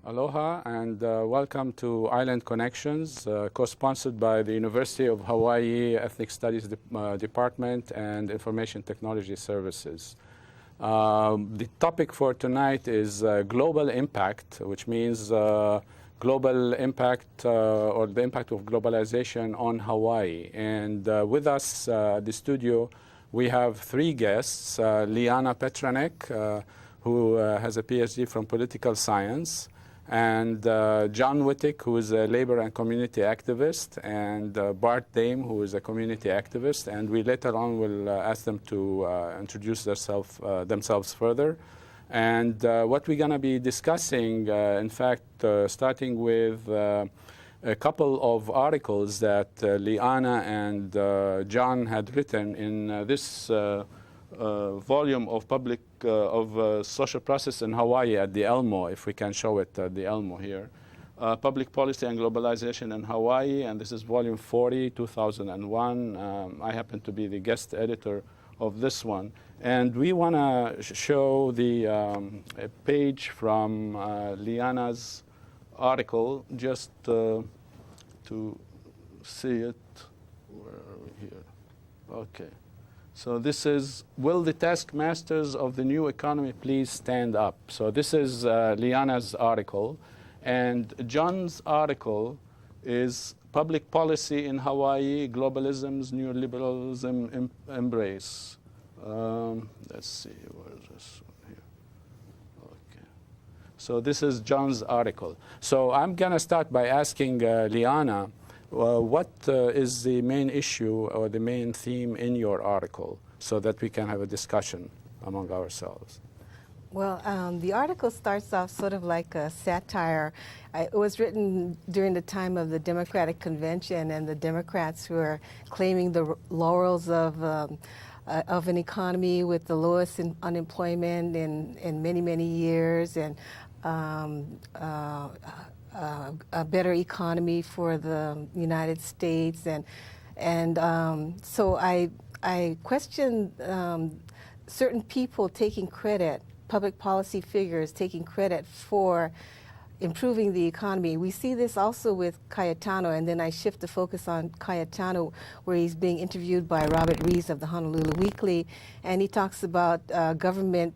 Aloha and welcome to Island Connections, co-sponsored by the University of Hawaii Ethnic Studies Department and Information Technology Services. The topic for tonight is global impact, which means global impact or the impact of globalization on Hawaii. And with us at the studio, we have three guests, Liana Petranek, who has a PhD from political science, and John Wittig, who is a labor and community activist, and Bart Dame, who is a community activist. And we later on will ask them to introduce themselves further. And what we're going to be discussing, in fact, starting with a couple of articles that Liana and John had written in this volume of public social process in Hawaii at the Elmo, if we can show it at the Elmo here. Public Policy and Globalization in Hawaii, and this is volume 40, 2001. I happen to be the guest editor of this one. And we want to show the a page from Liana's article, just to see it. Where are we here? Okay. So this is, will the taskmasters of the new economy please stand up? So this is Liana's article. And John's article is Public Policy in Hawaii, Globalism's Neoliberalism Embrace. Let's see, where is this one here? Okay. So this is John's article. So I'm going to start by asking Liana, what is the main issue or the main theme in your article so that we can have a discussion among ourselves? Well, the article starts off sort of like a satire. It was written during the time of the Democratic Convention, and the Democrats were claiming the laurels of an economy with the lowest unemployment in many, many years, and a better economy for the United States, and so I questioned certain people taking credit, public policy figures taking credit for improving the economy. We see this also with Cayetano, and then I shift the focus on Cayetano, where he's being interviewed by Robert Rees of the Honolulu Weekly, and he talks about government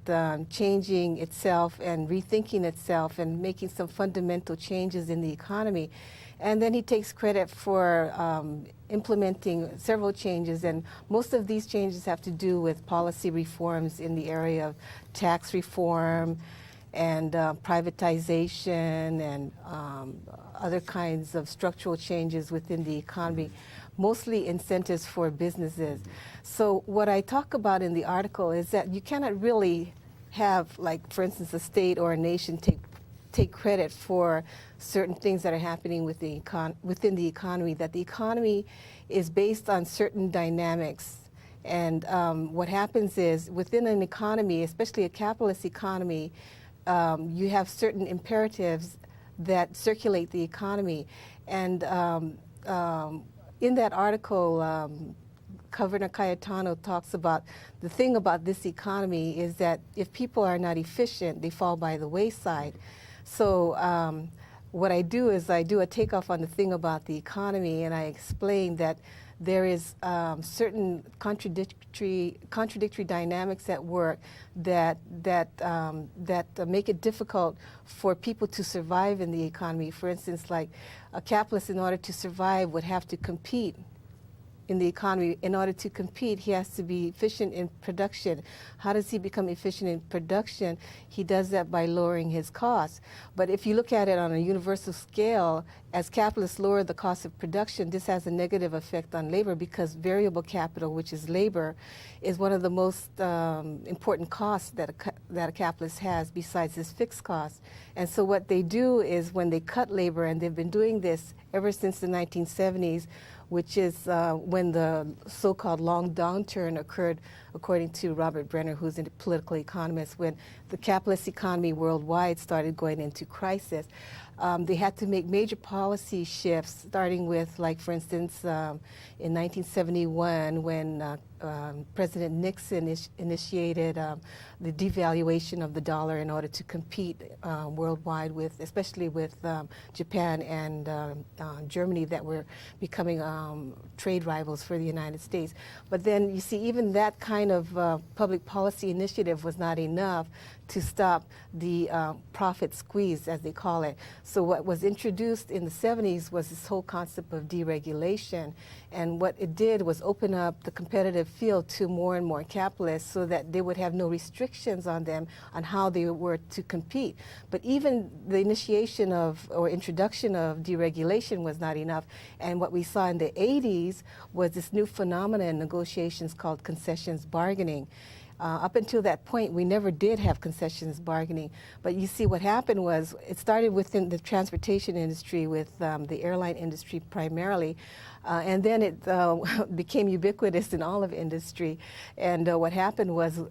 changing itself and rethinking itself and making some fundamental changes in the economy. And then he takes credit for implementing several changes, and most of these changes have to do with policy reforms in the area of tax reform and privatization and other kinds of structural changes within the economy, mostly incentives for businesses. So what I talk about in the article is that you cannot really have, like, for instance, a state or a nation take credit for certain things that are happening within the economy, that the economy is based on certain dynamics. And what happens is, within an economy, especially a capitalist economy, you have certain imperatives that circulate the economy. And in that article, Governor Cayetano talks about the thing about this economy is that if people are not efficient, they fall by the wayside. So what I do is I do a takeoff on the thing about the economy, and I explain that there is certain contradictory dynamics at work that make it difficult for people to survive in the economy. For instance, like a capitalist, in order to survive, would have to compete in the economy. In order to compete, he has to be efficient in production. How does he become efficient in production? He does that by lowering his costs. But if you look at it on a universal scale, as capitalists lower the cost of production, this has a negative effect on labor, because variable capital, which is labor, is one of the most important costs that a capitalist has besides his fixed costs. And so what they do is, when they cut labor, and they've been doing this ever since the 1970s, which is when the so-called long downturn occurred according to Robert Brenner, who's a political economist, when the capitalist economy worldwide started going into crisis. They had to make major policy shifts, starting with, like, for instance, in 1971, when President Nixon initiated the devaluation of the dollar in order to compete worldwide with, especially with Japan and Germany, that were becoming trade rivals for the United States. But then you see, even that kind of public policy initiative was not enough to stop the profit squeeze, as they call it. So what was introduced in the 70s was this whole concept of deregulation. And what it did was open up the competitive field to more and more capitalists so that they would have no restrictions on them on how they were to compete. But even the initiation of or introduction of deregulation was not enough. And what we saw in the 80s was this new phenomenon in negotiations called concessions bargaining. Up until that point, we never did have concessions bargaining. But you see, what happened was it started within the transportation industry with the airline industry primarily. And then it became ubiquitous in all of industry. And what happened was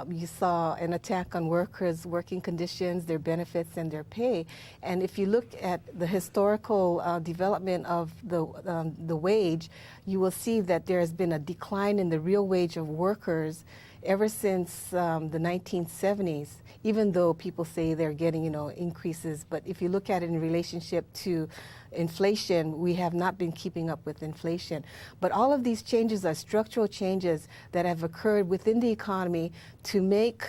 you saw an attack on workers' working conditions, their benefits, and their pay. And if you look at the historical development of the wage, you will see that there has been a decline in the real wage of workers ever since the 1970s, even though people say they're getting, increases. But if you look at it in relationship to inflation, we have not been keeping up with inflation. But all of these changes are structural changes that have occurred within the economy to make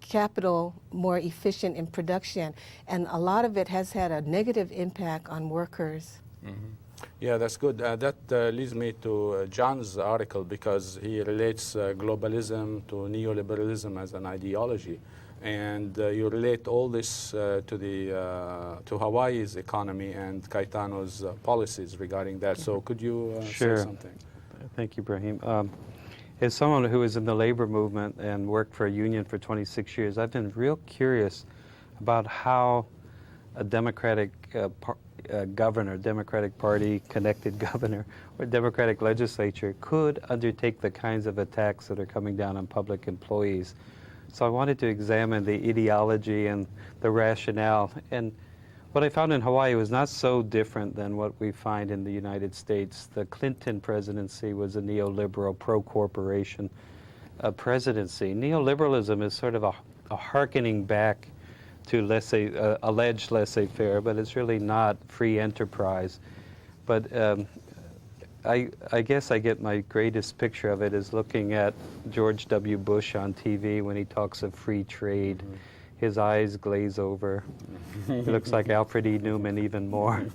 capital more efficient in production. And a lot of it has had a negative impact on workers. Mm-hmm. Yeah, that's good. That leads me to John's article, because he relates globalism to neoliberalism as an ideology. And you relate all this to Hawaii's economy and Cayetano's policies regarding that. So could you say something? Thank you, Brahim. As someone who was in the labor movement and worked for a union for 26 years, I've been real curious about how a Democratic governor, Democratic Party connected governor, or Democratic legislature could undertake the kinds of attacks that are coming down on public employees. So I wanted to examine the ideology and the rationale. And what I found in Hawaii was not so different than what we find in the United States. The Clinton presidency was a neoliberal pro-corporation presidency. Neoliberalism is sort of a hearkening back to alleged laissez-faire, but it's really not free enterprise. But I guess I get my greatest picture of it is looking at George W. Bush on TV when he talks of free trade. Mm-hmm. His eyes glaze over. He looks like Alfred E. Newman even more.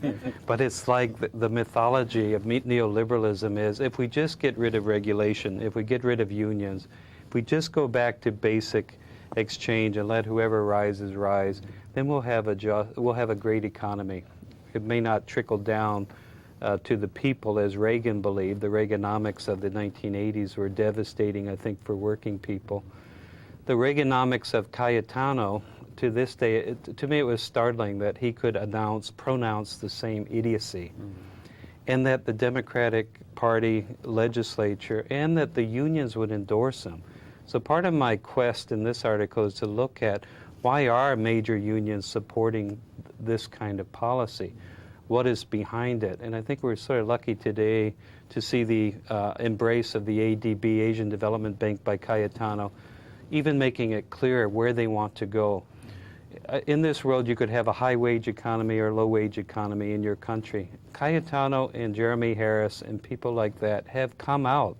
But it's like the mythology of neoliberalism is, if we just get rid of regulation, if we get rid of unions, if we just go back to basic exchange and let whoever rises rise, then we'll have a great economy. It may not trickle down to the people as Reagan believed. The Reaganomics of the 1980s were devastating, I think, for working people. The Reaganomics of Cayetano, to this day, to me it was startling that he could pronounce the same idiocy. Mm-hmm. And that the Democratic Party legislature and that the unions would endorse him. So part of my quest in this article is to look at why are major unions supporting this kind of policy? What is behind it? And I think we're sort of lucky today to see the embrace of the ADB, Asian Development Bank, by Cayetano, even making it clear where they want to go. In this world, you could have a high-wage economy or low-wage economy in your country. Cayetano and Jeremy Harris and people like that have come out.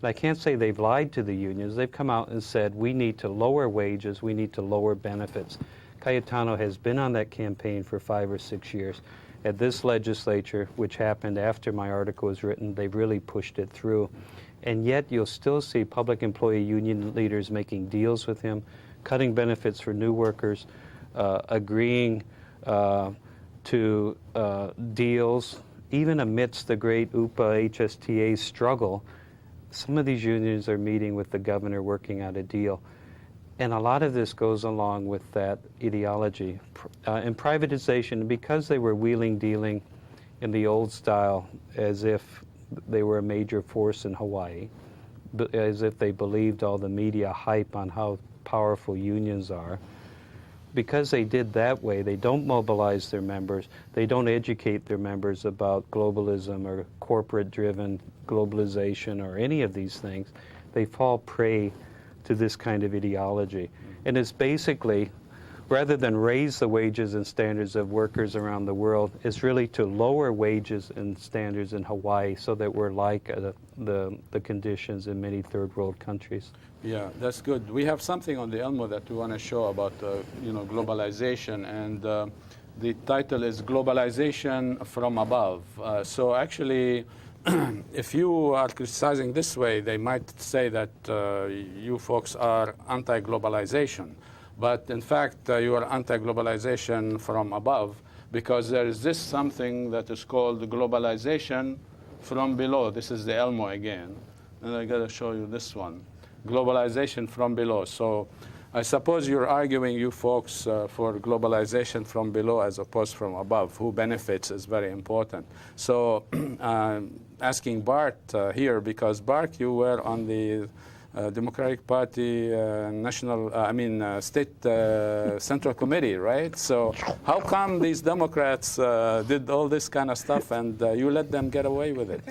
And I can't say they've lied to the unions. They've come out and said, we need to lower wages, we need to lower benefits. Cayetano has been on that campaign for 5 or 6 years. At this legislature, which happened after my article was written, they've really pushed it through. And yet you'll still see public employee union leaders making deals with him, cutting benefits for new workers, agreeing to deals, even amidst the great UPA HSTA struggle. Some of these unions are meeting with the governor, working out a deal. And a lot of this goes along with that ideology. And privatization, because they were wheeling, dealing in the old style as if they were a major force in Hawaii, as if they believed all the media hype on how powerful unions are. Because they did that way, they don't mobilize their members, they don't educate their members about globalism or corporate-driven globalization or any of these things. They fall prey to this kind of ideology. And it's basically, rather than raise the wages and standards of workers around the world, it's really to lower wages and standards in Hawaii so that we're like the conditions in many third world countries. Yeah, that's good. We have something on the Elmo that we want to show about, globalization, and the title is Globalization from Above. So actually, if you are criticizing this way, they might say that you folks are anti-globalization. But in fact, you are anti-globalization from above, because there is this something that is called globalization from below. This is the Elmo again. And I got to show you this one. Globalization from below. So I suppose you're arguing, you folks, for globalization from below as opposed from above. Who benefits is very important. So asking Bart here, because Bart, you were on the Democratic Party State Central Committee, right? So how come these Democrats did all this kind of stuff and you let them get away with it?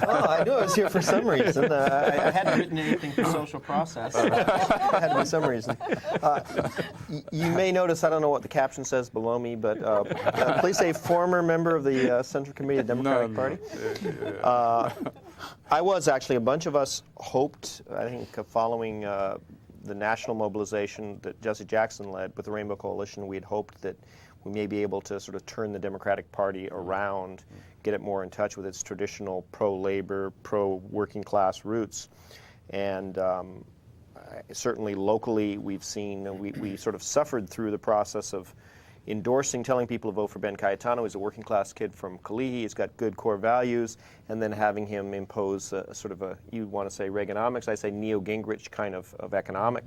Oh, I knew I was here for some reason. I hadn't written anything for social process. It had to be some reason. You may notice, I don't know what the caption says below me, but please say former member of the Central Committee of the Democratic Party. I was actually, a bunch of us hoped, I think, following the national mobilization that Jesse Jackson led with the Rainbow Coalition, we had hoped that we may be able to sort of turn the Democratic Party around, get it more in touch with its traditional pro-labor, pro-working class roots. And certainly locally, we've seen, we sort of suffered through the process of endorsing, telling people to vote for Ben Cayetano. He's a working class kid from Kalihi. He's got good core values, and then having him impose a sort of you want to say Reaganomics, I say Neo-Gingrich kind of economic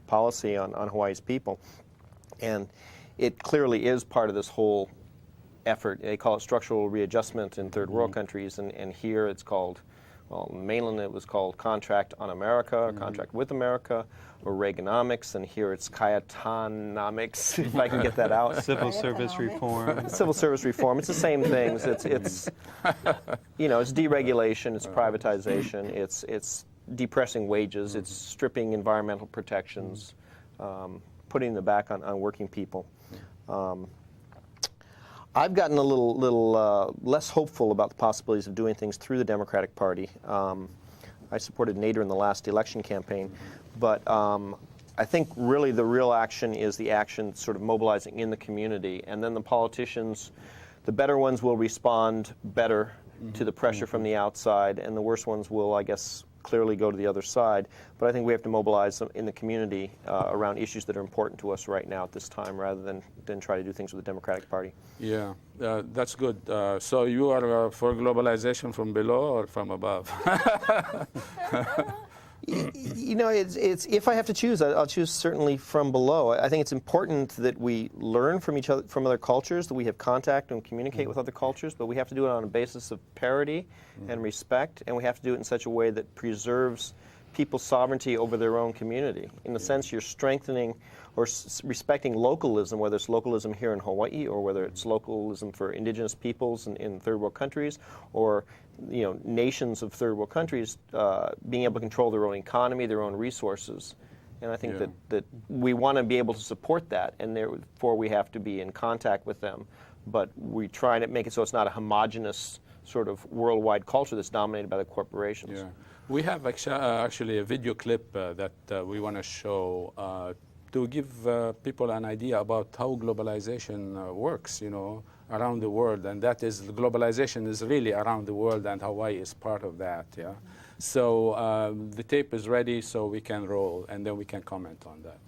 policy on Hawaii's people. And it clearly is part of this whole effort. They call it structural readjustment in third world countries, and here it's called, well, in mainland it was called Contract on America, or Contract with America, or Reaganomics, and here it's Cayetonomics, if I can get that out. Civil service reform. Civil service reform. It's the same things. It's it's deregulation, it's privatization, it's depressing wages, it's stripping environmental protections, putting them back on working people. I've gotten a little less hopeful about the possibilities of doing things through the Democratic Party. I supported Nader in the last election campaign, but I think really the real action is the action sort of mobilizing in the community, and then the politicians, the better ones will respond better to the pressure from the outside, and the worst ones will, I guess, clearly go to the other side. But I think we have to mobilize in the community around issues that are important to us right now at this time, rather than try to do things with the Democratic Party. Yeah, that's good. So you are for globalization from below or from above? It's if I have to choose, I'll choose certainly from below. I think it's important that we learn from each other, from other cultures, that we have contact and communicate with other cultures, but we have to do it on a basis of parity and respect, and we have to do it in such a way that preserves people's sovereignty over their own community. In the sense, you're strengthening or respecting localism, whether it's localism here in Hawaii or whether it's localism for indigenous peoples in third world countries, or nations of third world countries being able to control their own economy, their own resources. And I think that we want to be able to support that, and therefore we have to be in contact with them. But we try to make it so it's not a homogenous sort of worldwide culture that's dominated by the corporations. Yeah. We have actually a video clip that we want to show to give people an idea about how globalization works, around the world, and that is, globalization is really around the world, and Hawaii is part of that, yeah? So the tape is ready, so we can roll, and then we can comment on that.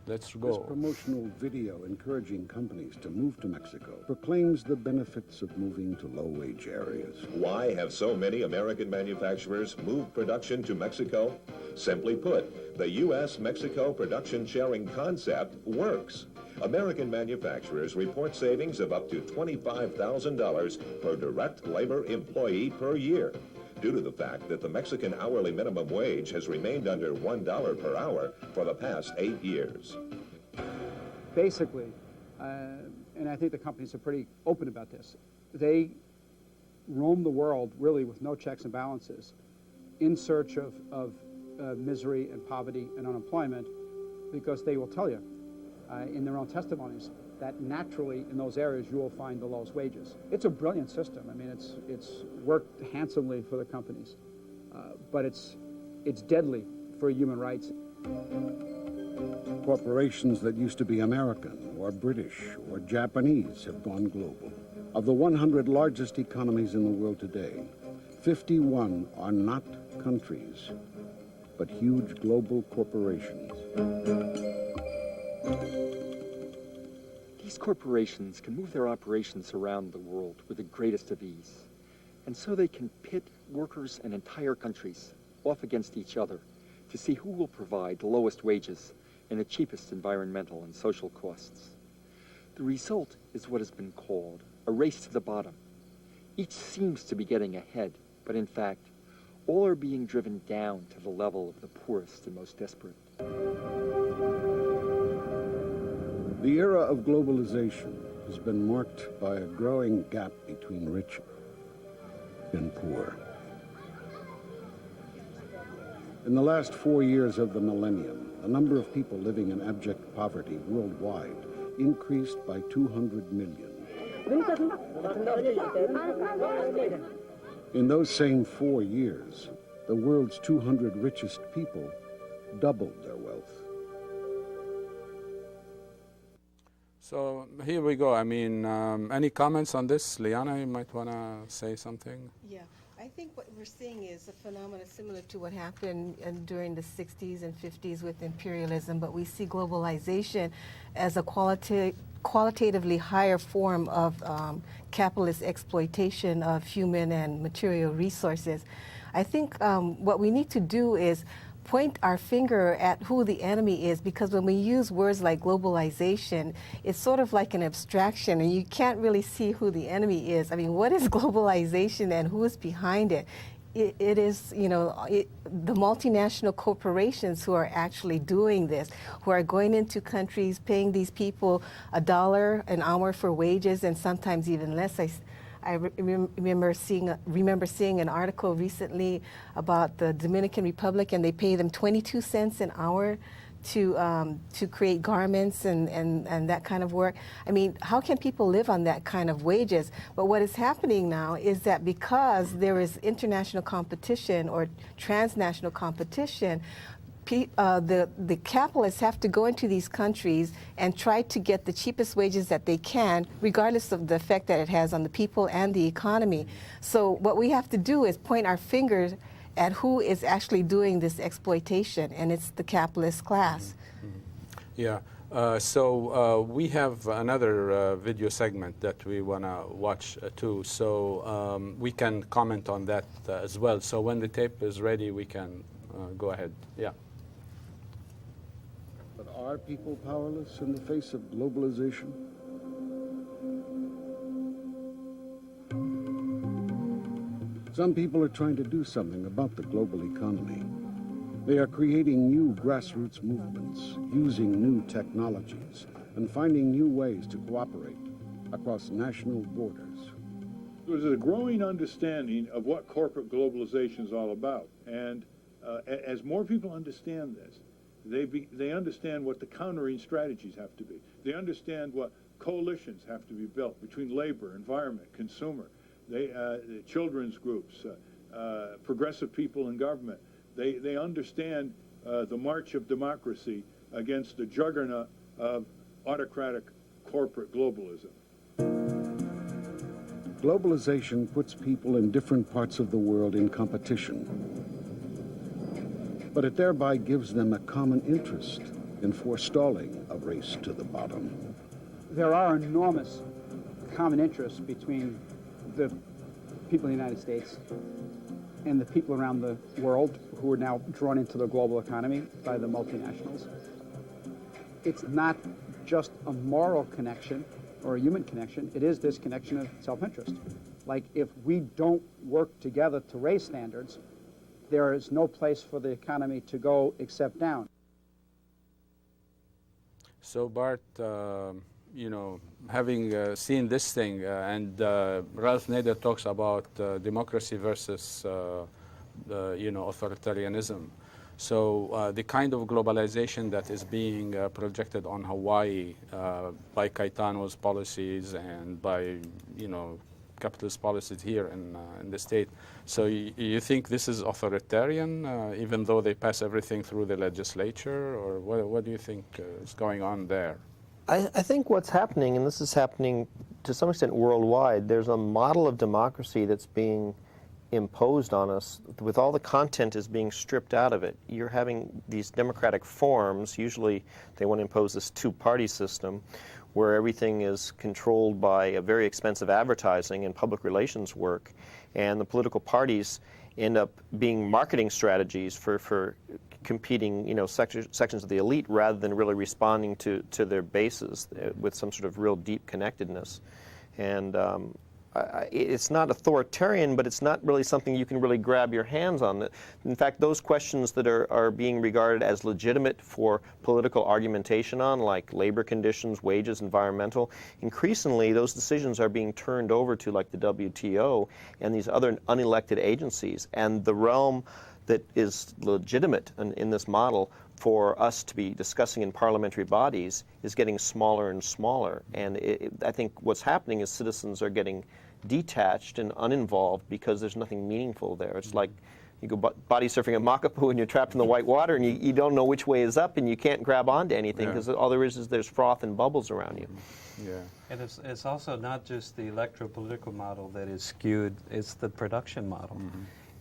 Let's go. This promotional video encouraging companies to move to Mexico proclaims the benefits of moving to low-wage areas. Why have so many American manufacturers moved production to Mexico? Simply put, the U.S.-Mexico production sharing concept works. American manufacturers report savings of up to $25,000 per direct labor employee per year, due to the fact that the Mexican hourly minimum wage has remained under $1 per hour for the past 8 years. Basically, and I think the companies are pretty open about this, they roam the world really with no checks and balances in search of misery and poverty and unemployment, because they will tell you in their own testimonies that naturally in those areas you will find the lowest wages. It's a brilliant system. I mean, it's worked handsomely for the companies, but it's deadly for human rights. Corporations that used to be American or British or Japanese have gone global. Of the 100 largest economies in the world today, 51 are not countries, but huge global corporations. These corporations can move their operations around the world with the greatest of ease. And so they can pit workers and entire countries off against each other to see who will provide the lowest wages and the cheapest environmental and social costs. The result is what has been called a race to the bottom. Each seems to be getting ahead, but in fact, all are being driven down to the level of the poorest and most desperate. The era of globalization has been marked by a growing gap between rich and poor. In the last 4 years of the millennium, the number of people living in abject poverty worldwide increased by 200 million. In those same 4 years, the world's 200 richest people doubled their wealth. So here we go. I mean, any comments on this? Liana, you might want to say something? Yeah, I think what we're seeing is a phenomenon similar to what happened during the 60s and 50s with imperialism, but we see globalization as a qualitatively higher form of capitalist exploitation of human and material resources. I think what we need to do is point our finger at who the enemy is, because when we use words like globalization, it's sort of like an abstraction and you can't really see who the enemy is. I mean, what is globalization and who is behind it? It is, you know, the multinational corporations who are actually doing this, who are going into countries, paying these people $1 an hour for wages and sometimes even less. I remember seeing an article recently about the Dominican Republic, and they pay them 22 cents an hour to create garments and that kind of work. I mean, how can people live on that kind of wages? But what is happening now is that because there is international competition or transnational competition, the capitalists have to go into these countries and try to get the cheapest wages that they can, regardless of the effect that it has on the people and the economy. So what we have to do is point our fingers at who is actually doing this exploitation, and it's the capitalist class. Yeah. So we have another video segment that we want to watch too, so we can comment on that as well. So when the tape is ready, we can go ahead. Yeah. But are people powerless in the face of globalization? Some people are trying to do something about the global economy. They are creating new grassroots movements, using new technologies, and finding new ways to cooperate across national borders. There's a growing understanding of what corporate globalization is all about. And as more people understand this, they understand what the countering strategies have to be. They understand what coalitions have to be built between labor, environment, consumer, the children's groups, progressive people in government. They understand the march of democracy against the juggernaut of autocratic corporate globalism. Globalization puts people in different parts of the world in competition, but it thereby gives them a common interest in forestalling a race to the bottom. There are enormous common interests between the people in the United States and the people around the world who are now drawn into the global economy by the multinationals. It's not just a moral connection or a human connection, it is this connection of self-interest. Like, if we don't work together to raise standards, there is no place for the economy to go except down. So Bart, you know, having seen this thing, and Ralph Nader talks about democracy versus, you know, authoritarianism. So the kind of globalization that is being projected on Hawaii by Caetano's policies and by, you know, capitalist policies here in the state. So you think this is authoritarian, even though they pass everything through the legislature, or what do you think is going on there? I think what's happening, and this is happening to some extent worldwide, there's a model of democracy that's being imposed on us, with all the content is being stripped out of it. You're having these democratic forms, usually they want to impose this two-party system, where everything is controlled by a very expensive advertising and public relations work, and the political parties end up being marketing strategies for competing, you know, sections of the elite, rather than really responding to their bases with some sort of real deep connectedness. And it's not authoritarian, but it's not really something you can really grab your hands on. In fact, those questions that are being regarded as legitimate for political argumentation on, like labor conditions, wages, environmental, increasingly those decisions are being turned over to, like, the WTO and these other unelected agencies. And the realm that is legitimate in this model for us to be discussing in parliamentary bodies is getting smaller and smaller. And I think what's happening is citizens are getting detached and uninvolved because there's nothing meaningful there. It's like you go body surfing at Makapu and you're trapped in the white water and you don't know which way is up and you can't grab onto anything because all there is there's froth and bubbles around you. Yeah. And it's also not just the electro-political model that is skewed, it's the production model.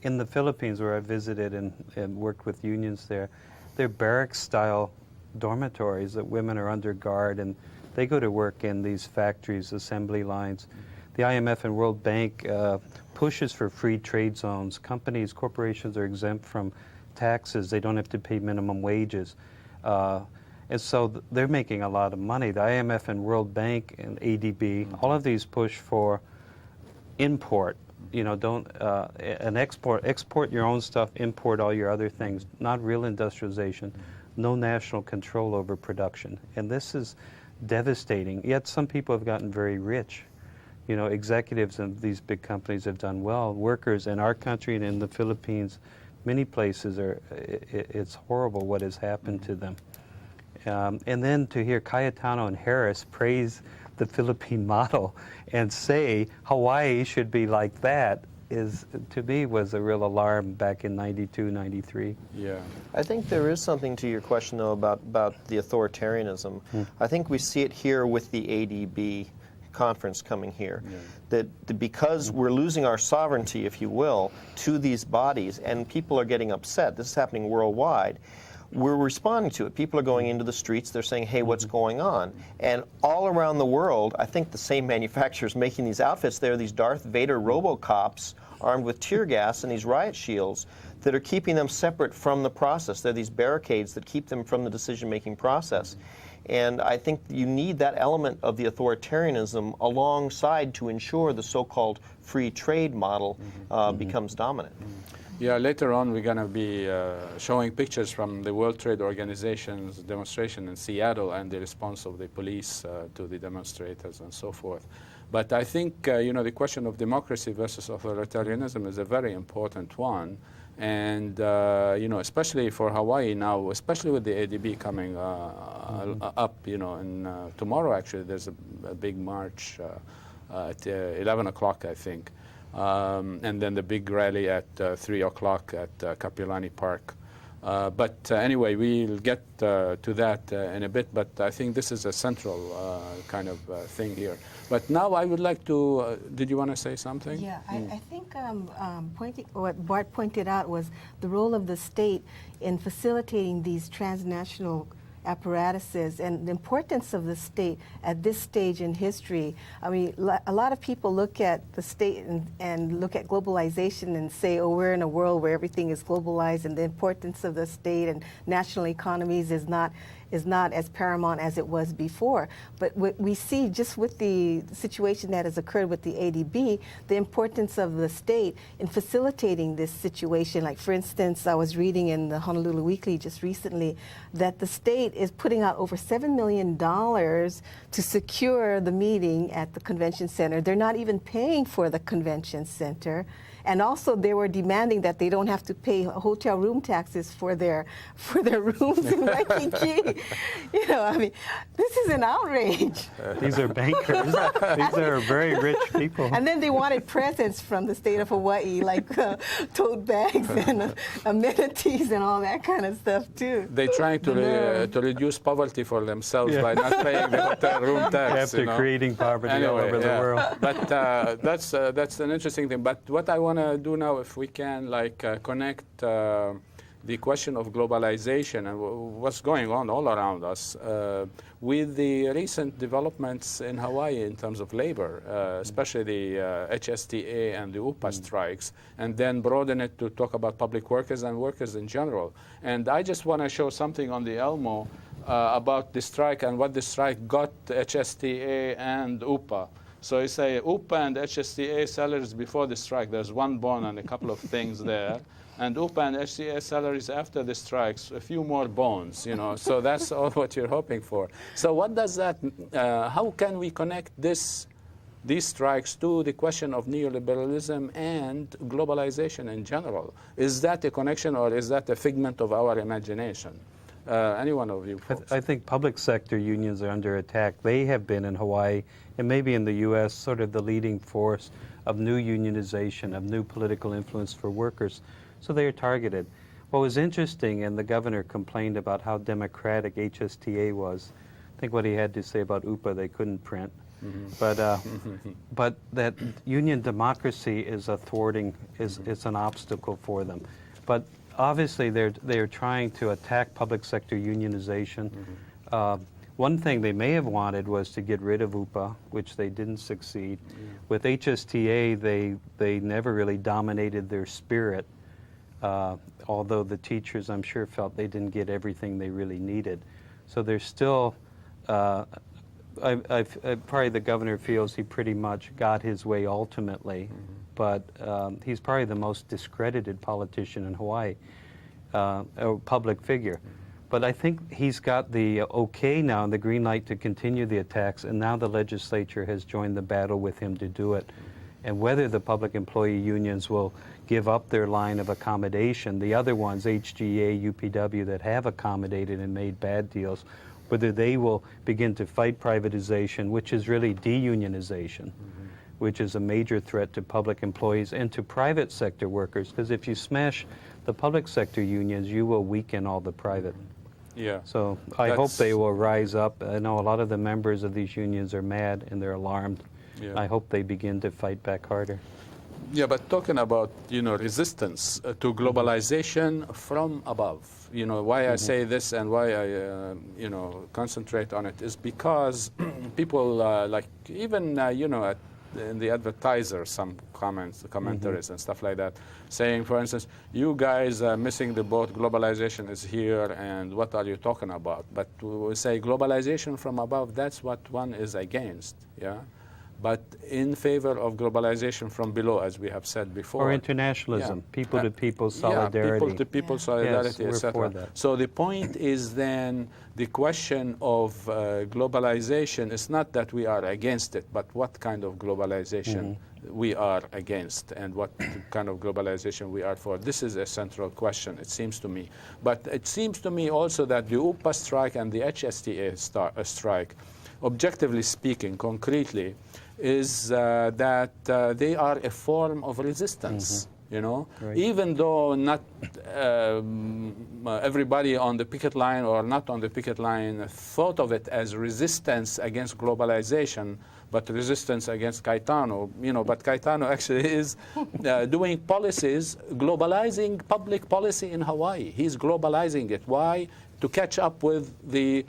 In the Philippines, where I visited and worked with unions there, they're barracks-style dormitories that women are under guard, and they go to work in these factories, assembly lines. The IMF and World Bank pushes for free trade zones. Companies, corporations are exempt from taxes. They don't have to pay minimum wages. And so they're making a lot of money. The IMF and World Bank and ADB, all of these push for import. You know, don't and export your own stuff, import all your other things. Not real industrialization, no national control over production, and this is devastating. Yet some people have gotten very rich. You know, executives of these big companies have done well. Workers in our country and in the Philippines, many places it's horrible what has happened to them. And then to hear Cayetano and Harris praise the Philippine model and say Hawaii should be like that is, to me, was a real alarm back in 92, 93. Yeah. I think there is something to your question, though, about the authoritarianism. I think we see it here with the ADB conference coming here, that because we're losing our sovereignty, if you will, to these bodies, and people are getting upset. This is happening worldwide. We're responding to it. People are going into the streets. They're saying, hey, what's going on? And all around the world, I think the same manufacturers making these outfits, there are these Darth Vader RoboCops armed with tear gas and these riot shields that are keeping them separate from the process. They're these barricades that keep them from the decision-making process. And I think you need that element of the authoritarianism alongside to ensure the so-called free trade model becomes dominant. Yeah, later on we're going to be showing pictures from the World Trade Organization's demonstration in Seattle and the response of the police to the demonstrators and so forth. But I think, you know, the question of democracy versus authoritarianism is a very important one. And, you know, especially for Hawaii now, especially with the ADB coming up, you know, and tomorrow actually there's a big march at 11 o'clock, I think. And then the big rally at 3 o'clock at Kapiolani Park. But anyway, we'll get to that in a bit, but I think this is a central kind of thing here. But now I would like to, did you want to say something? Yeah, I think what Bart pointed out was the role of the state in facilitating these transnational apparatuses and the importance of the state at this stage in history. I mean, a lot of people look at the state and look at globalization and say, oh, we're in a world where everything is globalized, and the importance of the state and national economies is not as paramount as it was before. But what we see just with the situation that has occurred with the ADB, the importance of the state in facilitating this situation. Like, for instance, I was reading in the Honolulu Weekly just recently that the state is putting out over $7 million to secure the meeting at the convention center. They're not even paying for the convention center. And also, they were demanding that they don't have to pay hotel room taxes for their rooms in Waikiki. You know, I mean, this is an outrage. These are bankers. These are very rich people. And then they wanted presents from the state of Hawaii, like tote bags and amenities and all that kind of stuff too. They're trying to reduce poverty for themselves by not paying the hotel room tax. After creating poverty all over the world. But that's an interesting thing. But what I want to do now, if we can, like connect the question of globalization and what's going on all around us with the recent developments in Hawaii in terms of labor, especially the HSTA and the UPA strikes, and then broaden it to talk about public workers and workers in general. And I just want to show something on the Elmo about the strike and what the strike got HSTA and UPA. So you say UPA and HSTA salaries before the strike, there's one bone and a couple of things there. And UPA and HSTA salaries after the strikes, a few more bones, you know. So that's all what you're hoping for. So what does that, how can we connect these strikes to the question of neoliberalism and globalization in general? Is that a connection, or is that a figment of our imagination? Any one of you folks? I think public sector unions are under attack. They have been in Hawaii and maybe in the U.S. sort of the leading force of new unionization, of new political influence for workers. So they are targeted. What was interesting, and the governor complained about how democratic HSTA was. I think what he had to say about UPA they couldn't print. Mm-hmm. But that union democracy is a thwarting, is an obstacle for them. But obviously they're trying to attack public sector unionization. Mm-hmm. One thing they may have wanted was to get rid of UPA, which they didn't succeed. Yeah. With HSTA, they never really dominated their spirit, although the teachers, I'm sure, felt they didn't get everything they really needed. So there's still, probably the governor feels he pretty much got his way ultimately, mm-hmm. but he's probably the most discredited politician in Hawaii, a public figure. Mm-hmm. But I think he's got the okay now, the green light to continue the attacks, and now the legislature has joined the battle with him to do it. And whether the public employee unions will give up their line of accommodation, the other ones, HGA, UPW, that have accommodated and made bad deals, whether they will begin to fight privatization, which is really deunionization, mm-hmm. which is a major threat to public employees and to private sector workers, because if you smash the public sector unions, you will weaken all the private. Yeah. So I hope they will rise up. I know a lot of the members of these unions are mad and they're alarmed. Yeah. I hope they begin to fight back harder. Yeah, but talking about, resistance to globalization from above, why mm-hmm. I say this and why I, concentrate on it is because people like even, in the advertiser, some commentaries mm-hmm. and stuff like that, saying, for instance, you guys are missing the boat, globalization is here, and what are you talking about? But we say globalization from above, that's what one is against, yeah? But in favor of globalization from below, as we have said before. Or internationalism, people-to-people solidarity. Yeah, people-to-people solidarity, yes, etc. So the point is then the question of globalization is not that we are against it, but what kind of globalization mm-hmm. we are against and what kind of globalization we are for. This is a central question, it seems to me. But it seems to me also that the UPA strike and the HSTA strike, objectively speaking, concretely, is that they are a form of resistance, mm-hmm. Right. Even though not everybody on the picket line or not on the picket line thought of it as resistance against globalization, but resistance against Caetano, but Caetano actually is doing policies, globalizing public policy in Hawaii. He's globalizing it. Why? to catch up with the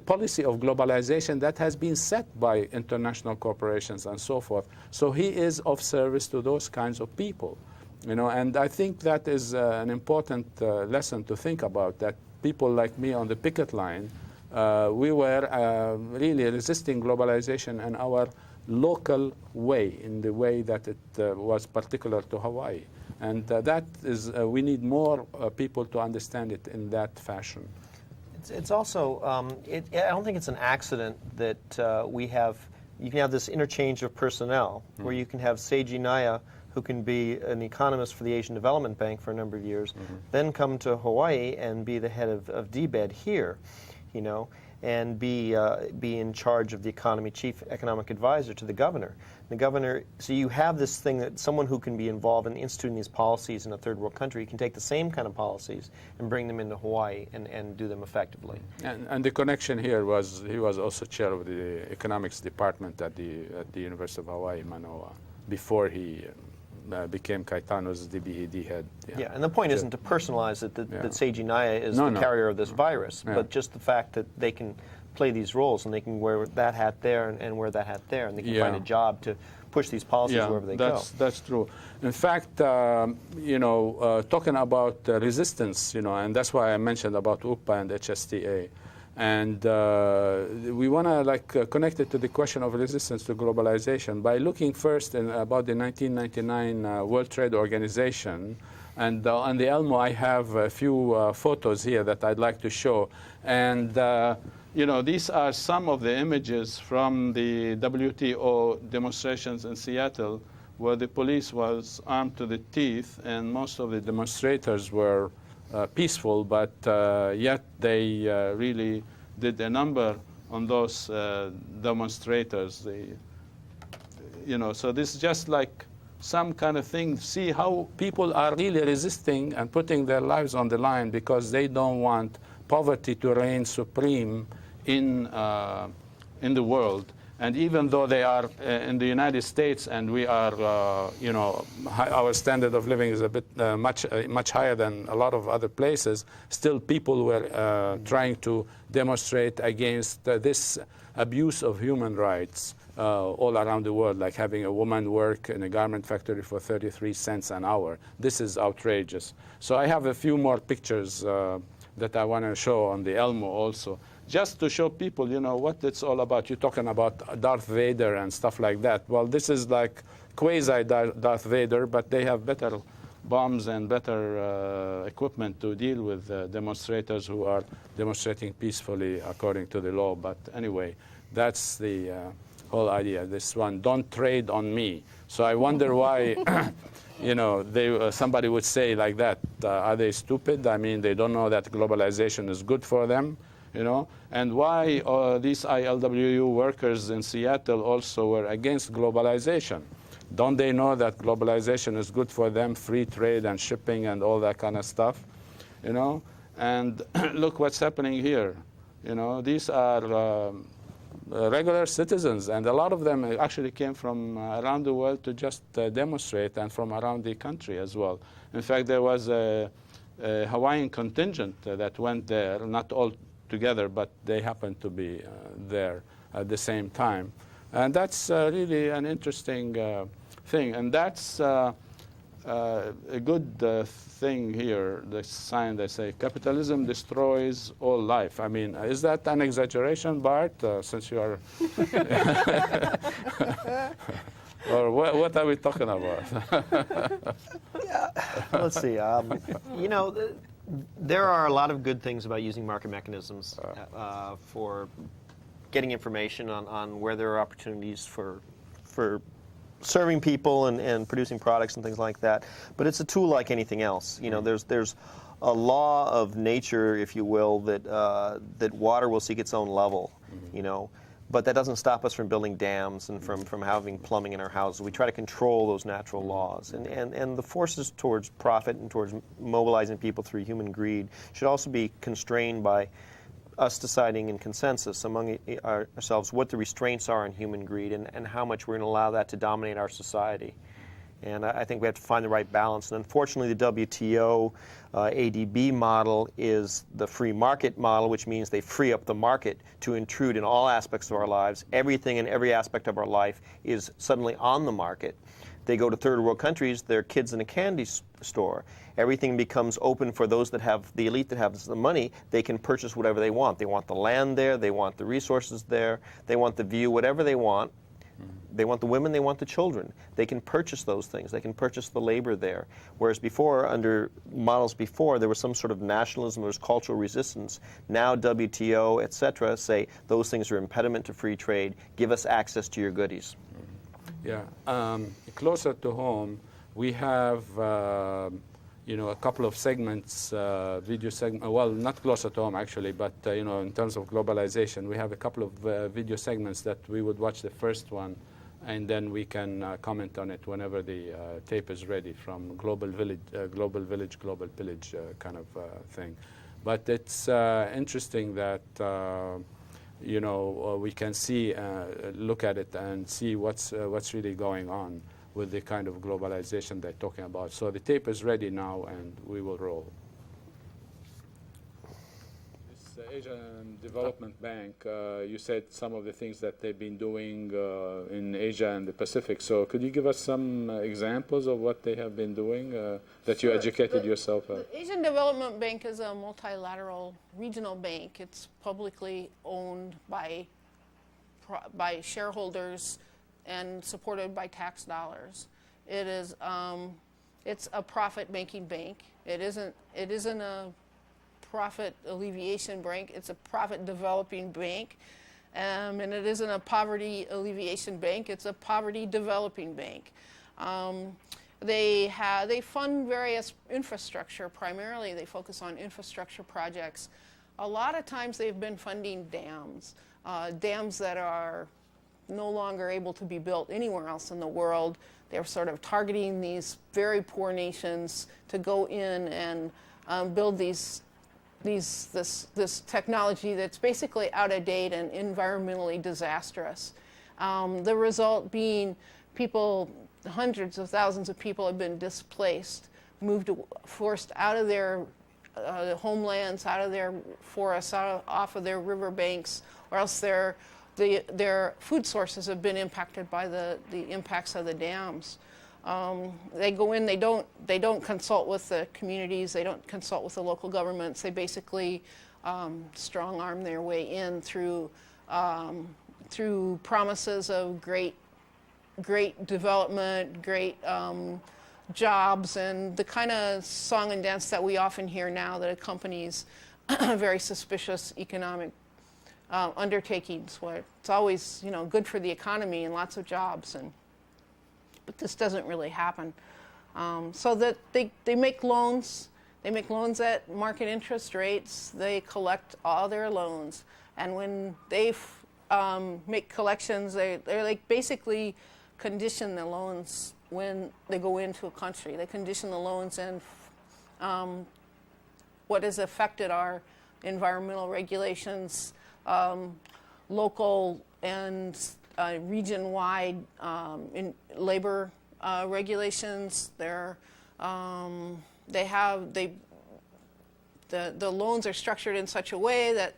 policy of globalization that has been set by international corporations and so forth. So he is of service to those kinds of people, you know, and I think that is an important lesson to think about, that people like me on the picket line, we were really resisting globalization in our local way, in the way that it was particular to Hawaii. And that is, we need more people to understand it in that fashion. It's also, I don't think it's an accident that you can have this interchange of personnel, where you can have Seiji Naya, who can be an economist for the Asian Development Bank for a number of years, then come to Hawaii and be the head of DBED here, you know, and be in charge of the economy, chief economic advisor to the governor. The governor, so you have this thing that someone who can be involved in instituting these policies in a third world country can take the same kind of policies and bring them into Hawaii and do them effectively. And the connection here was, he was also chair of the economics department at the University of Hawaii, Manoa, before he became Kaitano's DBED head. Yeah, and the point isn't to personalize it, that Seiji Naya is the carrier of this virus, but just the fact that they can play these roles and they can wear that hat there and wear that hat there, and they can find a job to push these policies wherever they go. That's true. In fact, you know, talking about resistance, you know, and that's why I mentioned about UPA and HSTA. And we want to connect it to the question of resistance to globalization by looking first about the 1999 World Trade Organization. And on the Elmo, I have a few photos here that I'd like to show. And you know, these are some of the images from the WTO demonstrations in Seattle, where the police was armed to the teeth, and most of the demonstrators were peaceful, but yet they really did a number on those demonstrators. You know, so this is just like some kind of thing. See how people are really resisting and putting their lives on the line because they don't want poverty to reign supreme in the world. And even though they are in the United States and we are, you know, our standard of living is a bit much higher than a lot of other places, still people were trying to demonstrate against this abuse of human rights all around the world, like having a woman work in a garment factory for 33 cents an hour. This is outrageous. So I have a few more pictures that I want to show on the Elmo also, just to show people, you know, what it's all about. You're talking about Darth Vader and stuff like that. Well, this is like quasi-Darth Vader, but they have better bombs and better equipment to deal with demonstrators who are demonstrating peacefully according to the law. But anyway, that's the whole idea. This one, don't trade on me. So I wonder why, you know, somebody would say like that. Are they stupid? I mean, they don't know that globalization is good for them. You know, and why these ILWU workers in Seattle also were against globalization? Don't they know that globalization is good for them, free trade and shipping and all that kind of stuff? You know, and look what's happening here. You know, these are regular citizens, and a lot of them actually came from around the world to just demonstrate, and from around the country as well. In fact, there was a Hawaiian contingent that went there, not all together, but they happened to be there at the same time. And that's really an interesting thing. And that's a good thing here, the sign they say, capitalism destroys all life. I mean, is that an exaggeration, Bart, since you are... Or what are we talking about? Yeah, let's see. You know, there are a lot of good things about using market mechanisms for getting information on where there are opportunities for serving people and producing products and things like that. But it's a tool like anything else. You know, there's a law of nature, if you will, that water will seek its own level. You know. But that doesn't stop us from building dams and from having plumbing in our houses. We try to control those natural laws. And the forces towards profit and towards mobilizing people through human greed should also be constrained by us deciding in consensus among ourselves what the restraints are on human greed and how much we're going to allow that to dominate our society. And I think we have to find the right balance. And unfortunately, the WTO ADB model is the free market model, which means they free up the market to intrude in all aspects of our lives. Everything in every aspect of our life is suddenly on the market. They go to third world countries, they're kids in a candy store. Everything becomes open for those that have, the elite that have the money. They can purchase whatever they want. They want the land there, they want the resources there, they want the view, whatever they want. They want the women, they want the children. They can purchase those things. They can purchase the labor there. Whereas before, under models before, there was some sort of nationalism, there was cultural resistance. Now WTO, et cetera, say those things are impediment to free trade. Give us access to your goodies. Yeah. Closer to home, we have a couple of segments, video segments. Well, not closer to home actually, but in terms of globalization, we have a couple of video segments that we would watch the first one, and then we can comment on it whenever the tape is ready. From Global Village, Global Pillage kind of thing. But it's interesting that. We can see, look at it and see what's really going on with the kind of globalization they're talking about. So the tape is ready now, and we will roll. This Asian Development Bank, you said some of the things that they've been doing in Asia and the Pacific. So could you give us some examples of what they have been doing that you educated yourself at? The Asian Development Bank is a multilateral regional bank. It's publicly owned by shareholders and supported by tax dollars. It is it's a profit-making bank. It isn't a profit alleviation bank. It's a profit-developing bank, and it isn't a poverty alleviation bank. It's a poverty-developing bank. They fund various infrastructure. Primarily, they focus on infrastructure projects. A lot of times, they've been funding dams, dams that are no longer able to be built anywhere else in the world. They're sort of targeting these very poor nations to go in and build this technology that's basically out of date and environmentally disastrous. The result being hundreds of thousands of people have been displaced, forced out of their homelands, out of their forests, off of their riverbanks, or else their food sources have been impacted by the impacts of the dams. They go in, they don't consult with the communities, they don't consult with the local governments. They basically strong arm their way in through promises of great development, great jobs, and the kind of song and dance that we often hear now that accompanies very suspicious economic undertakings, where it's always good for the economy and lots of jobs, but this doesn't really happen. So that they make loans. They make loans at market interest rates. They collect all their loans, and when they make collections, they're like basically condition the loans when they go into a country. They condition the loans, and what has affected our environmental regulations, local and region-wide in labor regulations. The loans are structured in such a way that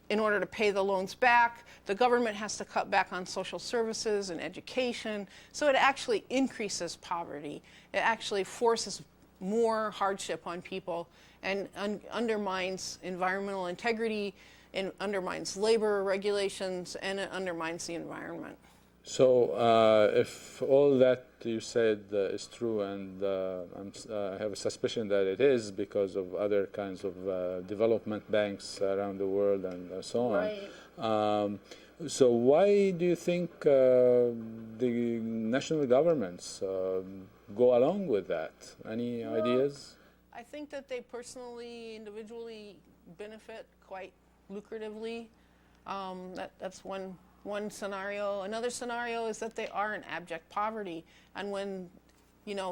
in order to pay the loans back, the government has to cut back on social services and education. So it actually increases poverty. It actually forces more hardship on people and undermines environmental integrity, and undermines labor regulations, and it undermines the environment. So if all that you said is true, and I have a suspicion that it is because of other kinds of development banks around the world and so on. Right. So why do you think the national governments go along with that? Any ideas? I think that they personally, individually benefit quite lucratively. That's one scenario. Another scenario is that they are in abject poverty, and when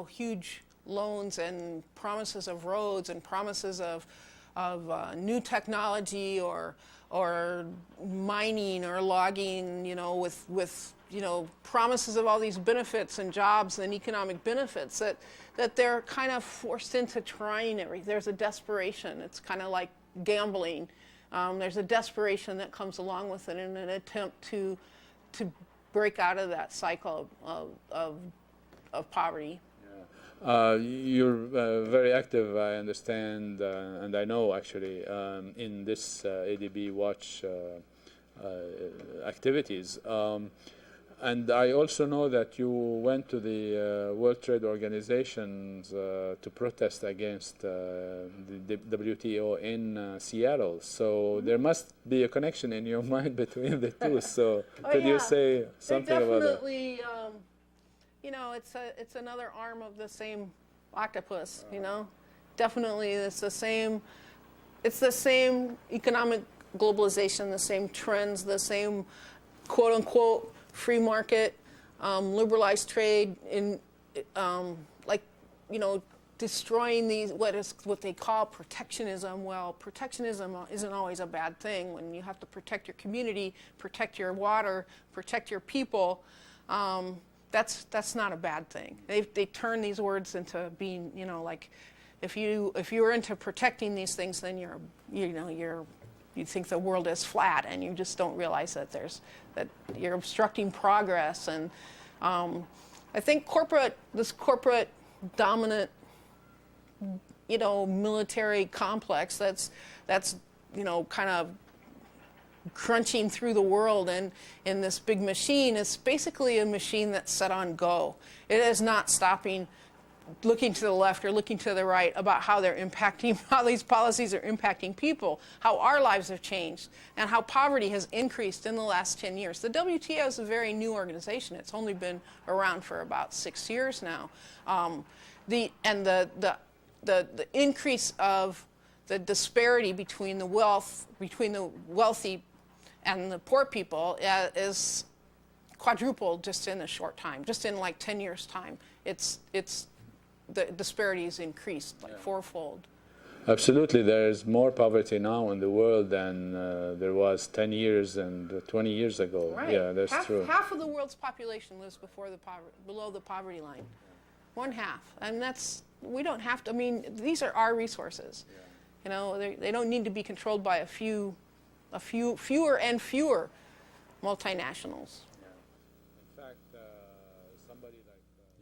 huge loans and promises of roads and promises of new technology or mining or logging, you know, with you know, promises of all these benefits and jobs and economic benefits, that they're kind of forced into trying everything. There's a desperation. It's kind of like gambling. There's a desperation that comes along with it in an attempt to break out of that cycle of poverty. You're very active, I understand, and I know actually, in this ADB Watch activities. And I also know that you went to the World Trade Organization to protest against the WTO in Seattle. So there must be a connection in your mind between the two. So could you say something about that? Definitely, you know, it's another arm of the same octopus. You know, definitely it's the same economic globalization, the same trends, the same quote unquote free market, liberalized trade, in like, you know, destroying these what they call protectionism. Well, protectionism isn't always a bad thing when you have to protect your community, protect your water, protect your people. That's not a bad thing. They turn these words into being, you know, like if you're into protecting these things, then you think the world is flat, and you just don't realize that that you're obstructing progress. And I think this corporate dominant, you know, military complex that's you know, kind of crunching through the world and in this big machine is basically a machine that's set on go. It is not stopping, looking to the left or looking to the right about how they're impacting, how these policies are impacting people, how our lives have changed, and how poverty has increased in the last 10 years. The WTO is a very new organization. It's only been around for about 6 years now. The increase of the disparity between the wealthy and the poor people is quadrupled just in a short time, just in like 10 years' time. The disparities increased like fourfold. Absolutely. There's more poverty now in the world than there was 10 years and 20 years ago. Right. Yeah, that's true. Half of the world's population lives below the poverty line. 1/2. And we don't have to, I mean, these are our resources. Yeah. You know, they don't need to be controlled by fewer and fewer multinationals.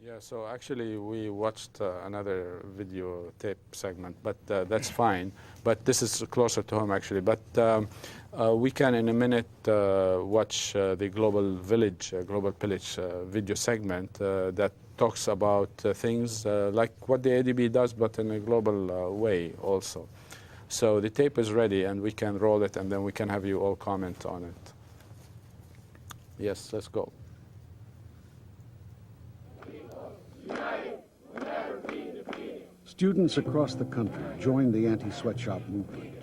Yeah, so actually we watched another video tape segment, but that's fine. But this is closer to home actually. But we can in a minute watch the Global Pillage video segment that talks about things like what the ADB does, but in a global way also. So the tape is ready and we can roll it and then we can have you all comment on it. Yes, let's go. Students across the country joined the anti-sweatshop movement.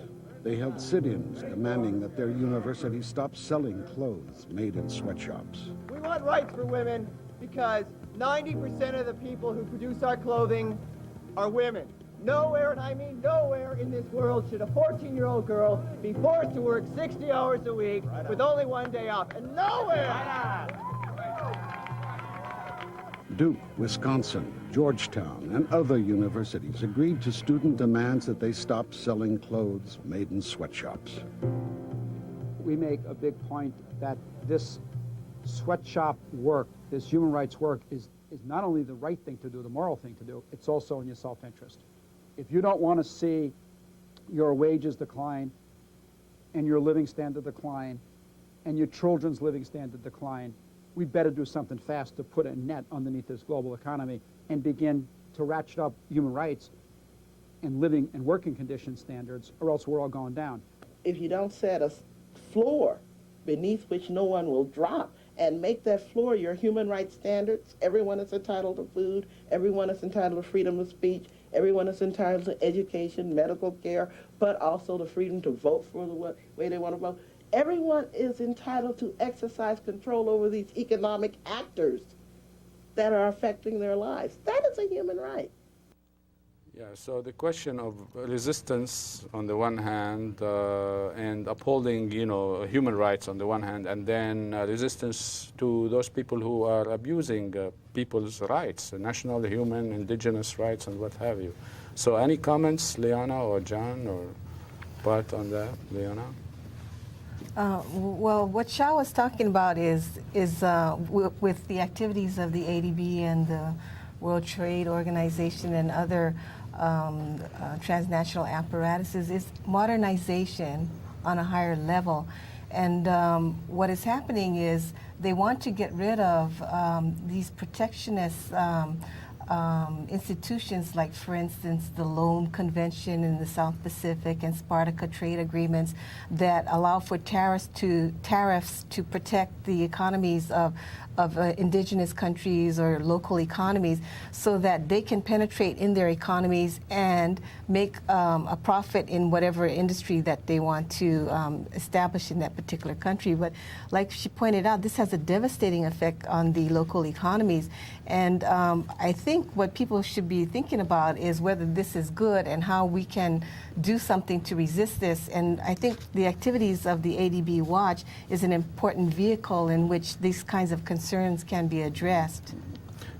They held sit-ins demanding that their university stop selling clothes made in sweatshops. We want rights for women because 90% of the people who produce our clothing are women. Nowhere, and I mean nowhere in this world should a 14-year-old girl be forced to work 60 hours a week with only 1 day off. And nowhere! Duke, Wisconsin, Georgetown, and other universities agreed to student demands that they stop selling clothes made in sweatshops. We make a big point that this sweatshop work, this human rights work, is not only the right thing to do, the moral thing to do, it's also in your self-interest. If you don't want to see your wages decline and your living standard decline and your children's living standard decline, we better do something fast to put a net underneath this global economy and begin to ratchet up human rights and living and working condition standards, or else we're all going down. If you don't set a floor beneath which no one will drop and make that floor your human rights standards, everyone is entitled to food, everyone is entitled to freedom of speech, everyone is entitled to education, medical care, but also the freedom to vote for the way they want to vote. Everyone is entitled to exercise control over these economic actors that are affecting their lives. That is a human right. Yeah, so the question of resistance on the one hand and upholding, human rights on the one hand, and then resistance to those people who are abusing people's rights, national, human, indigenous rights, and what have you. So any comments, Liana or John or Bart on that? Liana? Well, what Shah was talking about is with the activities of the ADB and the World Trade Organization and other transnational apparatuses is modernization on a higher level. And what is happening is they want to get rid of these protectionist institutions like, for instance, the Loan Convention in the South Pacific and Sparta trade agreements that allow for tariffs to protect the economies of indigenous countries or local economies so that they can penetrate in their economies and make a profit in whatever industry that they want to establish in that particular country. But like she pointed out, this has a devastating effect on the local economies. And I think what people should be thinking about is whether this is good and how we can do something to resist this. And I think the activities of the ADB Watch is an important vehicle in which these kinds of concerns can be addressed.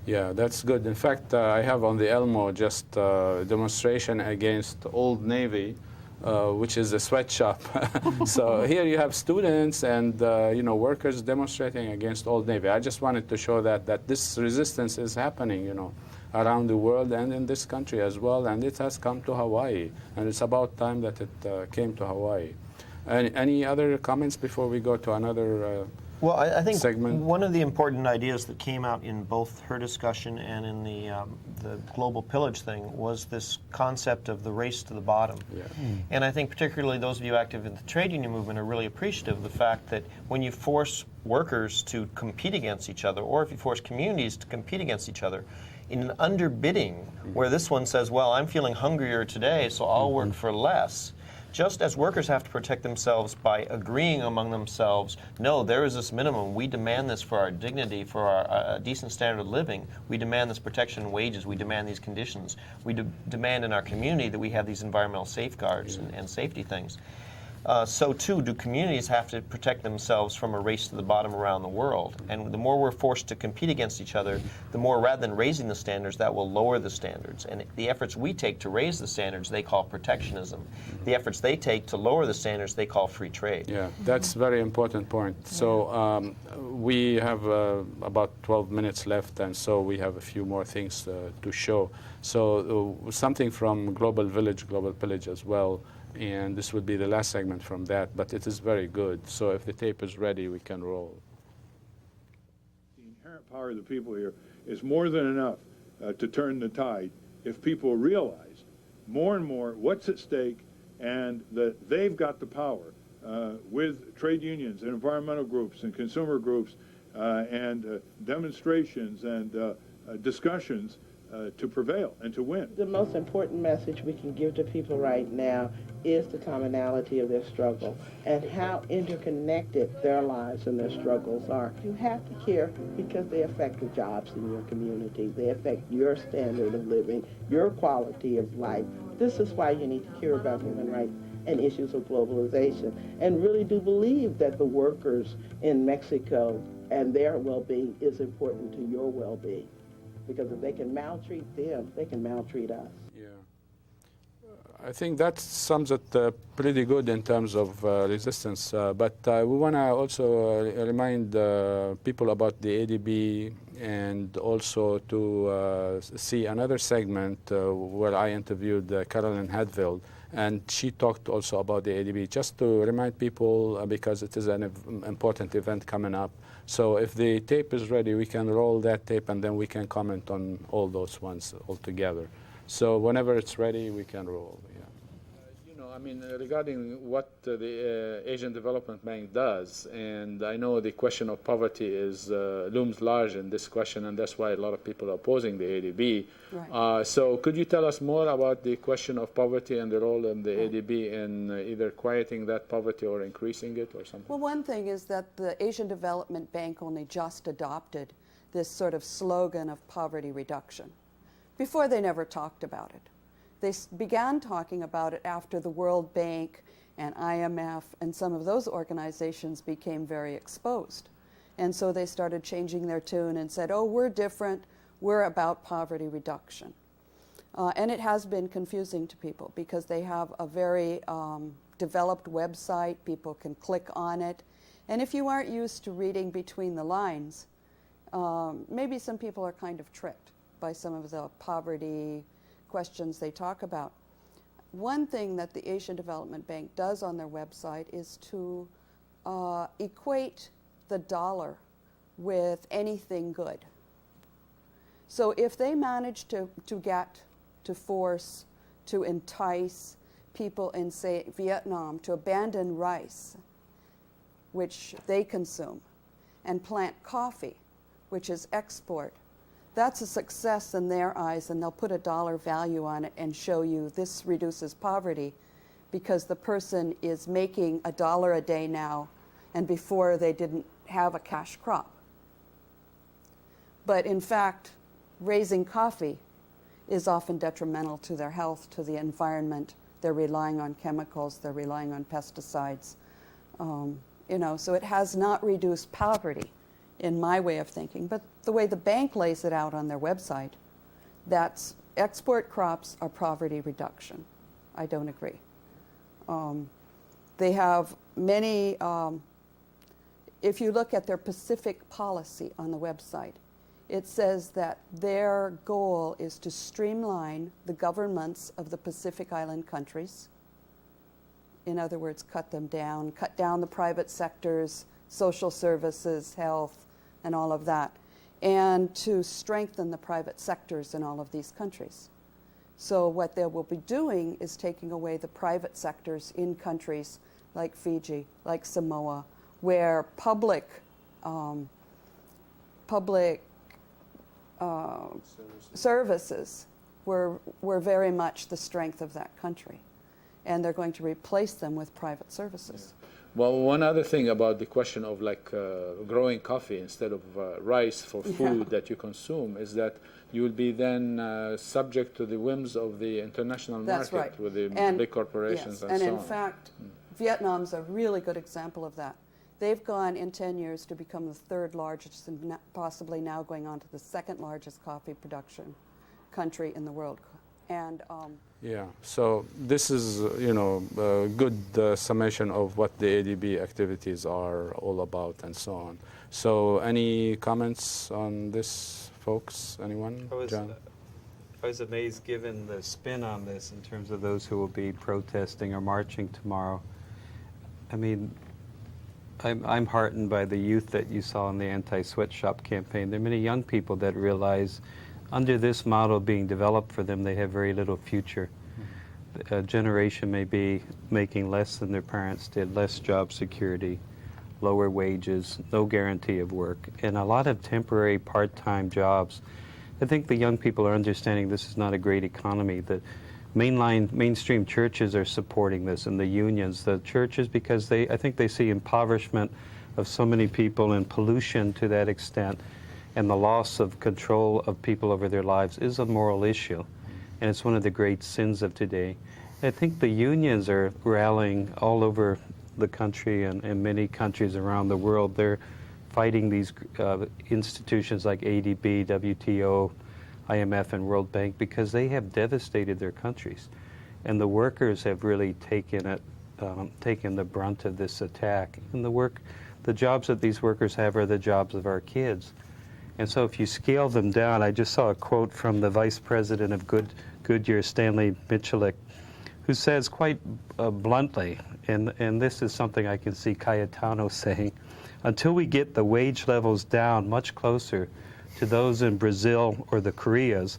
Yeah, that's good. In fact, I have on the Elmo just a demonstration against Old Navy, which is a sweatshop. So here you have students and workers demonstrating against Old Navy. I just wanted to show that this resistance is happening, around the world and in this country as well, and it has come to Hawaii, and it's about time that it came to Hawaii. Any other comments before we go to another Well, I think segment? One of the important ideas that came out in both her discussion and in the global pillage thing was this concept of the race to the bottom. Yeah. And I think particularly those of you active in the trade union movement are really appreciative of the fact that when you force workers to compete against each other, or if you force communities to compete against each other, in an underbidding, where this one says, well, I'm feeling hungrier today, so I'll work for less, just as workers have to protect themselves by agreeing among themselves, no, there is this minimum, we demand this for our dignity, for our decent standard of living, we demand this protection in wages, we demand these conditions, we demand in our community that we have these environmental safeguards and safety things. So too do communities have to protect themselves from a race to the bottom around the world. And the more we're forced to compete against each other, the more, rather than raising the standards, that will lower the standards. And the efforts we take to raise the standards, they call protectionism. The efforts they take to lower the standards, they call free trade. Yeah, that's a very important point. So we have about 12 minutes left, and so we have a few more things to show. So something from Global Village, Global Pillage as well. And this would be the last segment from that, but it is very good. So if the tape is ready, we can roll. The inherent power of the people here is more than enough to turn the tide if people realize more and more what's at stake and that they've got the power with trade unions and environmental groups and consumer groups and demonstrations and discussions to prevail and to win. The most important message we can give to people right now is the commonality of their struggle and how interconnected their lives and their struggles are. You have to care because they affect the jobs in your community. They affect your standard of living, your quality of life. This is why you need to care about human rights and issues of globalization, and really do believe that the workers in Mexico and their well-being is important to your well-being. Because if they can maltreat them, they can maltreat us. Yeah. I think that sums it pretty good in terms of resistance. But we want to also remind people about the ADB and also to see another segment where I interviewed Carolyn Hadfield. And she talked also about the ADB, just to remind people because it is an important event coming up. So if the tape is ready, we can roll that tape and then we can comment on all those ones all together. So whenever it's ready, we can roll. Yeah. I mean, regarding what the Asian Development Bank does, and I know the question of poverty is looms large in this question, and that's why a lot of people are opposing the ADB. Right. So could you tell us more about the question of poverty and the role of the ADB in either quieting that poverty or increasing it or something? Well, one thing is that the Asian Development Bank only just adopted this sort of slogan of poverty reduction. Before, they never talked about it. They began talking about it after the World Bank and IMF and some of those organizations became very exposed. And so they started changing their tune and said, oh, we're different, we're about poverty reduction. And it has been confusing to people because they have a very developed website, people can click on it. And if you aren't used to reading between the lines, maybe some people are kind of tricked by some of the poverty questions they talk about. One thing that the Asian Development Bank does on their website is to equate the dollar with anything good. So if they manage to force, to entice people in, say, Vietnam to abandon rice, which they consume, and plant coffee, which is export, that's a success in their eyes, and they'll put a dollar value on it and show you this reduces poverty because the person is making $1 a day now, and before they didn't have a cash crop. But in fact, raising coffee is often detrimental to their health, to the environment. They're relying on chemicals, they're relying on pesticides. So it has not reduced poverty in my way of thinking. But the way the bank lays it out on their website, that's export crops are poverty reduction. I don't agree. They have many, if you look at their Pacific policy on the website, it says that their goal is to streamline the governments of the Pacific Island countries. In other words, cut down the private sectors, social services, health, and all of that, and to strengthen the private sectors in all of these countries. So what they will be doing is taking away the private sectors in countries like Fiji, like Samoa, where public services were very much the strength of that country. And they're going to replace them with private services. Yeah. Well, one other thing about the question of growing coffee instead of rice for food that you consume is that you will be then subject to the whims of the international market with the big corporations and so on. And in fact, Vietnam's a really good example of that. They've gone in 10 years to become the third largest and possibly now going on to the second largest coffee production country in the world. And yeah, so this is, a good summation of what the ADB activities are all about and so on. So any comments on this, folks? Anyone? John? I was amazed given the spin on this in terms of those who will be protesting or marching tomorrow. I mean, I'm heartened by the youth that you saw in the anti-sweatshop campaign. There are many young people that realize under this model being developed for them, they have very little future. A generation may be making less than their parents did, less job security, lower wages, no guarantee of work, and a lot of temporary part-time jobs. I think the young people are understanding this is not a great economy. The mainstream churches are supporting this, and the unions, the churches, because I think they see impoverishment of so many people and pollution to that extent, and the loss of control of people over their lives is a moral issue, and it's one of the great sins of today. I think the unions are rallying all over the country and many countries around the world. They're fighting these institutions like ADB, WTO, IMF, and World Bank because they have devastated their countries, and the workers have really taken the brunt of this attack. And the jobs that these workers have are the jobs of our kids. And so if you scale them down, I just saw a quote from the vice president of Goodyear, Stanley Michalik, who says quite bluntly, and this is something I can see Cayetano saying, until we get the wage levels down much closer to those in Brazil or the Koreas,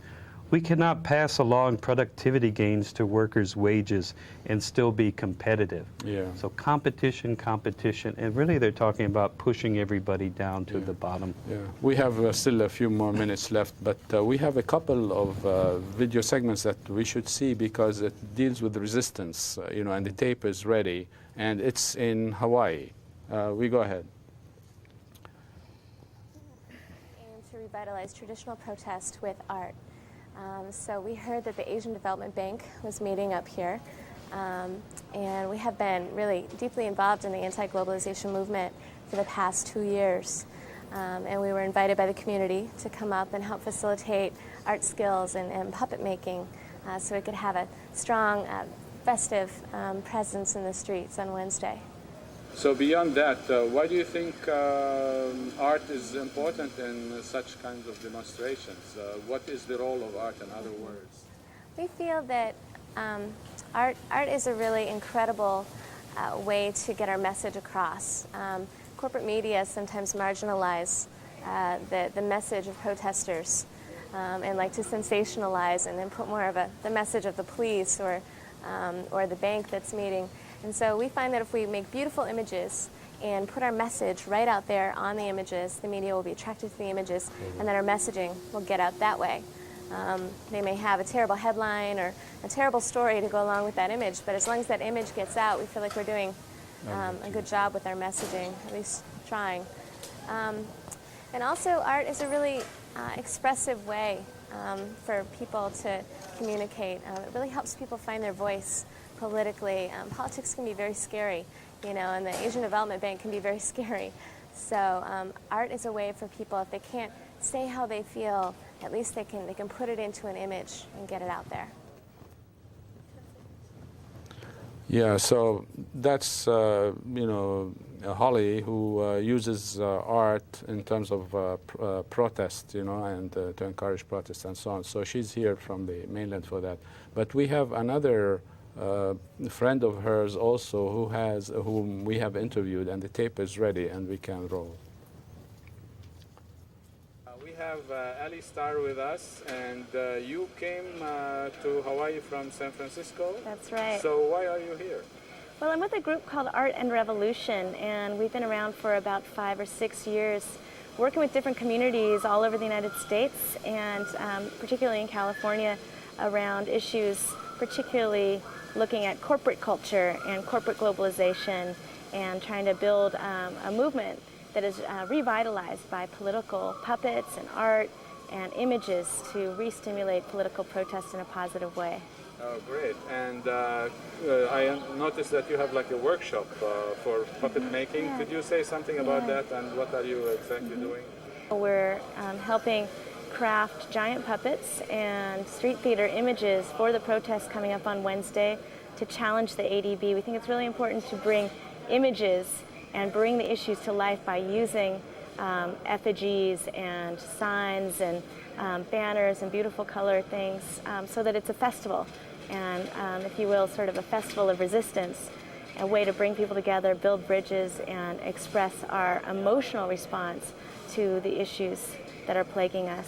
we cannot pass along productivity gains to workers' wages and still be competitive. Yeah. So competition, and really they're talking about pushing everybody down to the bottom. Yeah. We have still a few more minutes left, but we have a couple of video segments that we should see because it deals with resistance, and the tape is ready, and it's in Hawaii. We go ahead. To revitalize traditional protest with art. So we heard that the Asian Development Bank was meeting up here, and we have been really deeply involved in the anti-globalization movement for the past 2 years. And we were invited by the community to come up and help facilitate art skills and puppet making so we could have a strong, festive presence in the streets on Wednesday. So beyond that, why do you think art is important in such kinds of demonstrations? What is the role of art, in other words? We feel that art is a really incredible way to get our message across. Corporate media sometimes marginalize the message of protesters and like to sensationalize and then put more of the message of the police or the bank that's meeting. And so we find that if we make beautiful images and put our message right out there on the images, the media will be attracted to the images, and then our messaging will get out that way. They may have a terrible headline or a terrible story to go along with that image, but as long as that image gets out, we feel like we're doing a good job with our messaging, at least trying. And also, art is a really expressive way for people to communicate. It really helps people find their voice politically. Politics can be very scary, you know, and the Asian Development Bank can be very scary. So art is a way for people, if they can't say how they feel, at least they can put it into an image and get it out there. Yeah, so that's, you know, Holly, who uses art in terms of protest, you know, and to encourage protest and so on. So she's here from the mainland for that. But we have another friend of hers also whom we have interviewed, and the tape is ready and we can roll. We have Ali Starr with us, and you came to Hawaii from San Francisco? That's right. So why are you here? Well, I'm with a group called Art and Revolution, and we've been around for about 5 or 6 years, working with different communities all over the United States, and particularly in California, around issues particularly looking at corporate culture and corporate globalization, and trying to build a movement that is revitalized by political puppets and art and images to re-stimulate political protest in a positive way. Oh, great. And I noticed that you have like a workshop for puppet making. Yeah. Could you say something about that, and what are you exactly doing? We're helping craft giant puppets and street theater images for the protests coming up on Wednesday to challenge the ADB. We think it's really important to bring images and bring the issues to life by using effigies and signs and banners and beautiful color things so that it's a festival and, if you will, sort of a festival of resistance, a way to bring people together, build bridges, and express our emotional response to the issues that are plaguing us.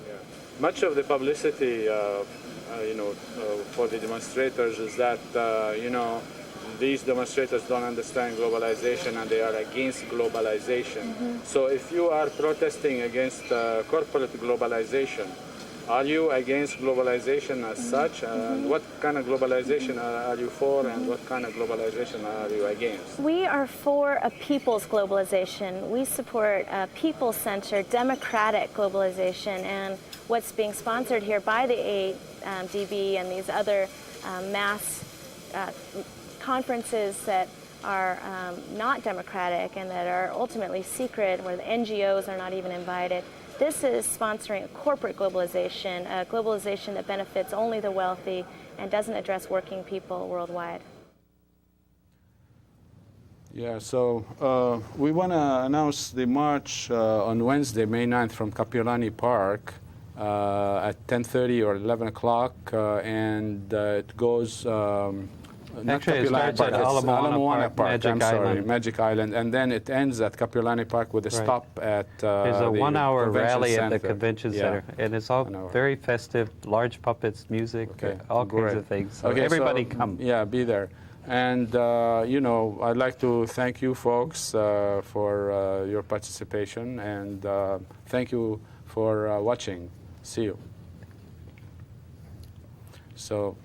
Yeah. Much of the publicity, for the demonstrators is that, these demonstrators don't understand globalization and they are against globalization. Mm-hmm. So if you are protesting against corporate globalization, are you against globalization as such? And what kind of globalization are you for, and what kind of globalization are you against? We are for a people's globalization. We support a people-centered, democratic globalization, and what's being sponsored here by the ADB and these other mass conferences that are not democratic and that are ultimately secret, where the NGOs are not even invited. This is sponsoring a corporate globalization, a globalization that benefits only the wealthy and doesn't address working people worldwide. Yeah, so we want to announce the march on Wednesday, May 9th, from Kapiolani Park at 10:30 or 11 o'clock, and it goes Actually, it starts at Ala Moana Park, Magic Island, and then it ends at Kapiolani Park with a stop at There's a 1-hour rally Center. at the convention center, and it's all very festive, large puppets, music, all kinds of things. So everybody come. Yeah, be there. And, I'd like to thank you folks for your participation, and thank you for watching. See you. So,